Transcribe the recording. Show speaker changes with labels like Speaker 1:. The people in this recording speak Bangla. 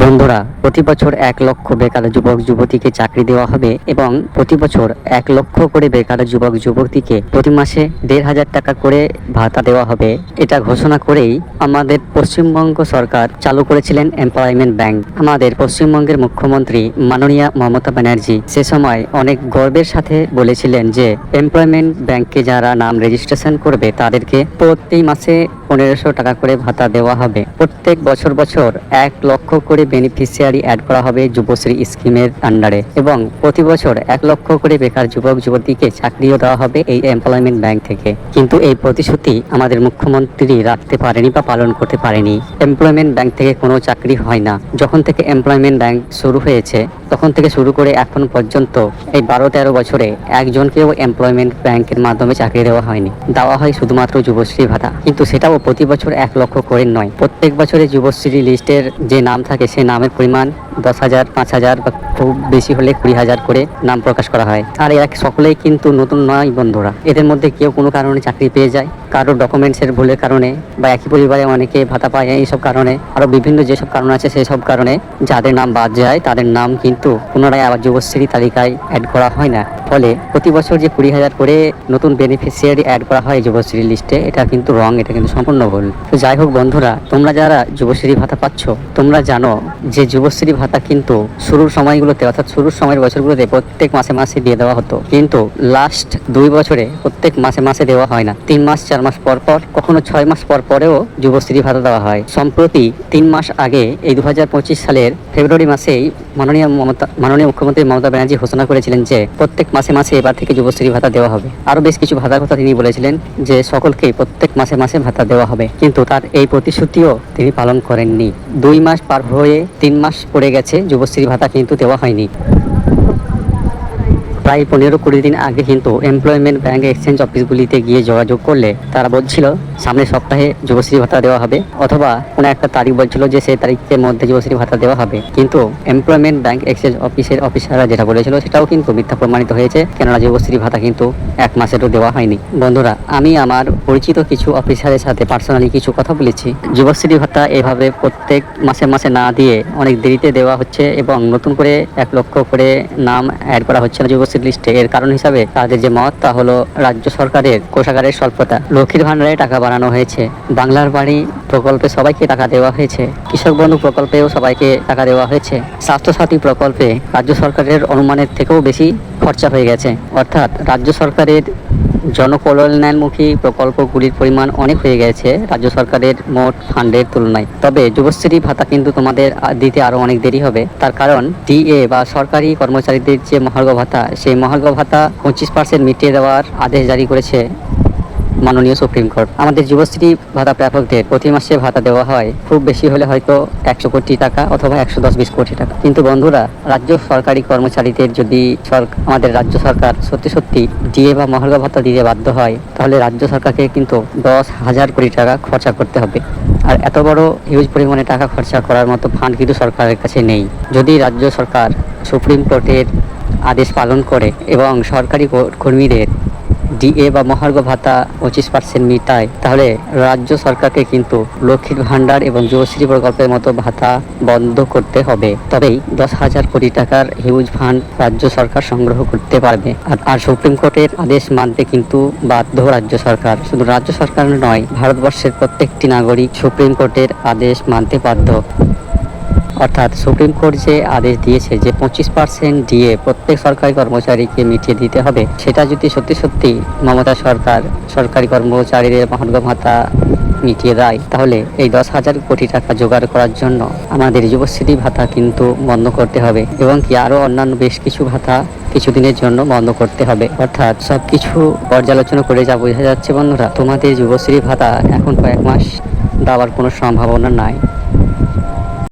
Speaker 1: বন্ধুরা, প্রতি বছর 1 লক্ষ বেকার যুবক যুবতীকে চাকরি দেওয়া হবে এবং প্রতি বছর 1 লক্ষ করে বেকার যুবক যুবতীকে প্রতি মাসে 1,500 টাকা করে ভাতা দেওয়া হবে। এটা ঘোষণা করেই আমাদের পশ্চিমবঙ্গ সরকার চালু করেছিলেন এমপ্লয়মেন্ট ব্যাংক। আমাদের পশ্চিমবঙ্গের মুখ্যমন্ত্রী মাননীয়া মমতা ব্যানার্জি সে সময় অনেক গর্বের সাথে বলেছিলেন যে এমপ্লয়মেন্ট ব্যাংকে যারা নাম রেজিস্ট্রেশন করবে তাদেরকে প্রতি মাসে 1,500 টাকা করে ভাতা দেওয়া হবে। প্রত্যেক বছর 1 লক্ষ করে বেনিফিশিয়ারি অ্যাড করা হবে যুবশ্রী স্কিমের আন্ডারে এবং প্রতি বছর 1 লক্ষ করে বেকার যুবক যুবতীকে চাকরিও দেওয়া হবে এই এমপ্লয়মেন্ট ব্যাংক থেকে। কিন্তু এই প্রতিশ্রুতি আমাদের মুখ্যমন্ত্রী রাখতে পারেনি বা পালন করতে পারেনি। এমপ্লয়মেন্ট ব্যাংক থেকে কোনো চাকরি হয় না। যখন থেকে এমপ্লয়মেন্ট ব্যাংক শুরু হয়েছে তখন থেকে শুরু করে এখন পর্যন্ত এই 12-13 বছরে একজনকেও এমপ্লয়মেন্ট ব্যাংকের মাধ্যমে চাকরি দেওয়া হয়নি। দেওয়া হয় শুধুমাত্র যুবশ্রী ভাতা, কিন্তু সেটাও প্রতি বছর 1 লক্ষ করে নয়। প্রত্যেক বছরে যুবশ্রী লিস্টের যে নাম থাকে সে নামের পরিমাণ 10,000, 5,000 বা খুব বেশি হলে 20,000 করে নাম প্রকাশ করা হয়। আর এরা সকলেই কিন্তু নতুন নয় বন্ধুরা। এদের মধ্যে কেউ কোনো কারণে চাকরি পেয়ে যায়, কারো ডকুমেন্টসের ভুলের কারণে বা একই পরিবারে অনেকে ভাতা পায়, এইসব কারণে আরও বিভিন্ন যেসব কারণ আছে সেই সব কারণে যাদের নাম বাদ যায় তাদের নাম কিন্তু পুনরায় আবার যুবশ্রী তালিকায় অ্যাড করা হয় না। ফলে প্রতি বছর যে 20,000 করে নতুন বেনিফিশিয়ারি অ্যাড করা হয় যুবশ্রী লিস্টে, এটা কিন্তু রং, এটা কিন্তু সম্পূর্ণ ভুল। তো যাই হোক বন্ধুরা, তোমরা যারা যুবশ্রী ভাতা পাচ্ছ তোমরা জানো যে যুবশ্রী ভাতা কিন্তু শুরুর সময়গুলোতে অর্থাৎ শুরুর সময়ের বছরগুলোতে প্রত্যেক মাসে মাসে দিয়ে দেওয়া হতো, কিন্তু লাস্ট 2 বছরে প্রত্যেক মাসে মাসে দেওয়া হয় না। 3 মাস 4 মাস পর পর, কখনো 6 মাস পর পরেও যুবশ্রী ভাতা দেওয়া হয়। সম্প্রতি 3 মাস আগে এই 2025 সালের ফেব্রুয়ারি মাসেই মাননীয় মুখ্যমন্ত্রী মমতা ব্যানার্জি ঘোষণা করেছিলেন যে প্রত্যেক মাসে মাসে এবার থেকে যুবশ্রী ভাতা দেওয়া হবে। আরও বেশ কিছু ভাতার কথা তিনি বলেছিলেন যে সকলকেই প্রত্যেক মাসে মাসে ভাতা দেওয়া হবে, কিন্তু তার এই প্রতিশ্রুতিও তিনি পালন করেননি। 2 মাস পার হয়ে 3 মাস পড়ে গেছে, যুবশ্রী ভাতা কিন্তু দেওয়া হয়নি। প্রায় 15-20 দিন আগে কিন্তু এমপ্লয়মেন্ট ব্যাংক এক্সচেঞ্জ অফিসগুলিতে গিয়ে যোগাযোগ করলে তারা বলছিল সামনের সপ্তাহে যুবশ্রী ভাতা দেওয়া হবে, অথবা কোনো একটা তারিখ বলছিল যে সেই তারিখের মধ্যে যুবশ্রী ভাতা দেওয়া হবে। কিন্তু এমপ্লয়মেন্ট ব্যাংক এক্সচেঞ্জ অফিসের অফিসাররা যেটা বলেছিল সেটাও কিন্তু মিথ্যা প্রমাণিত হয়েছে, কেননা যুবশ্রী ভাতা কিন্তু 1 মাসেরও দেওয়া হয়নি। বন্ধুরা, আমি আমার পরিচিত কিছু অফিসারের সাথে পার্সোনালি কিছু কথা বলেছি। যুবশ্রী ভাতা এভাবে প্রত্যেক মাসে মাসে না দিয়ে অনেক দেরিতে দেওয়া হচ্ছে এবং নতুন করে 1 লক্ষ করে নাম অ্যাড করা হচ্ছে না যুবশ্রী লিস্টে। এর কারণ হিসাবে তাদের যে মত তা হলো রাজ্য সরকারের কোষাগারের স্বল্পতা। লক্ষ্মীর ভান্ডারে টাকা বাড়ানো হয়েছে, বাংলার বাড়ি প্রকল্পে সবাইকে টাকা দেওয়া হয়েছে, কৃষক বন্ধু প্রকল্পেও সবাইকে টাকা দেওয়া হয়েছে, স্বাস্থ্যসাথী প্রকল্পে রাজ্য সরকারের অনুমানের থেকেও বেশি খরচা হয়ে গেছে। অর্থাৎ রাজ্য সরকারের জনকল্যাণমুখী প্রকল্পগুলির পরিমাণ অনেক হয়ে গেছে রাজ্য সরকারের মোট ফান্ডের তুলনায়। তবে যুবশ্রী ভাতা কিন্তু তোমাদের দিতে আরও অনেক দেরি হবে। তার কারণ ডিএ বা সরকারি কর্মচারীদের যে মহার্ঘ ভাতা, সেই মহার্ঘ ভাতা 25% মিটিয়ে দেওয়ার আদেশ জারি করেছে মাননীয় সুপ্রিম কোর্ট। আমাদের যুবশ্রী ভাতা প্রাপকদের প্রতি মাসে ভাতা দেওয়া হয় খুব বেশি হলে হয়তো 100 কোটি টাকা অথবা 110-20 কোটি টাকা। কিন্তু বন্ধুরা, রাজ্য সরকারি কর্মচারীদের যদি আমাদের রাজ্য সরকার সত্যি সত্যি ডিএ বা মহার্ঘ ভাতা দিতে বাধ্য হয়, তাহলে রাজ্য সরকারকে কিন্তু 10,000 কোটি টাকা খরচা করতে হবে। আর এত বড় হিউজ পরিমাণে টাকা খরচা করার মতো ফান্ড কিন্তু সরকারের কাছে নেই। যদি রাজ্য সরকার সুপ্রিম কোর্টের আদেশ পালন করে এবং সরকারি কর্মীদের ডিএ বা মহার্ঘ ভাতা 25% মিটায়, তাহলে রাজ্য সরকারকে কিন্তু লক্ষ্মীর ভান্ডার এবং যুবশ্রী প্রকল্পের মতো ভাতা বন্ধ করতে হবে। তবেই 10,000 কোটি টাকার হিউজ ফান্ড রাজ্য সরকার সংগ্রহ করতে পারবে। আর সুপ্রিম কোর্টের আদেশ মানতে কিন্তু বাধ্য রাজ্য সরকার। শুধু রাজ্য সরকার নয়, ভারতবর্ষের প্রত্যেকটি নাগরিক সুপ্রিম কোর্টের আদেশ মানতে বাধ্য। অর্থাৎ সুপ্রিম কোর্ট যে আদেশ দিয়েছে যে 25% ডিএ প্রত্যেক সরকারি কর্মচারীকে মিটিয়ে দিতে হবে, সেটা যদি সত্যি সত্যি মমতা সরকার সরকারি কর্মচারীদের মহার্ঘ ভাতা মিটিয়ে দেয়, তাহলে এই 10,000 কোটি টাকা জোগাড় করার জন্য আমাদের যুবশ্রী ভাতা কিন্তু বন্ধ করতে হবে এবং কি আরও অন্যান্য বেশ কিছু ভাতা কিছুদিনের জন্য বন্ধ করতে হবে। অর্থাৎ সবকিছু পর্যালোচনা করে যা বোঝা যাচ্ছে বন্ধুরা, তোমাদের যুবশ্রী ভাতা এখন কয়েক মাস দেওয়ার কোনো সম্ভাবনা নাই।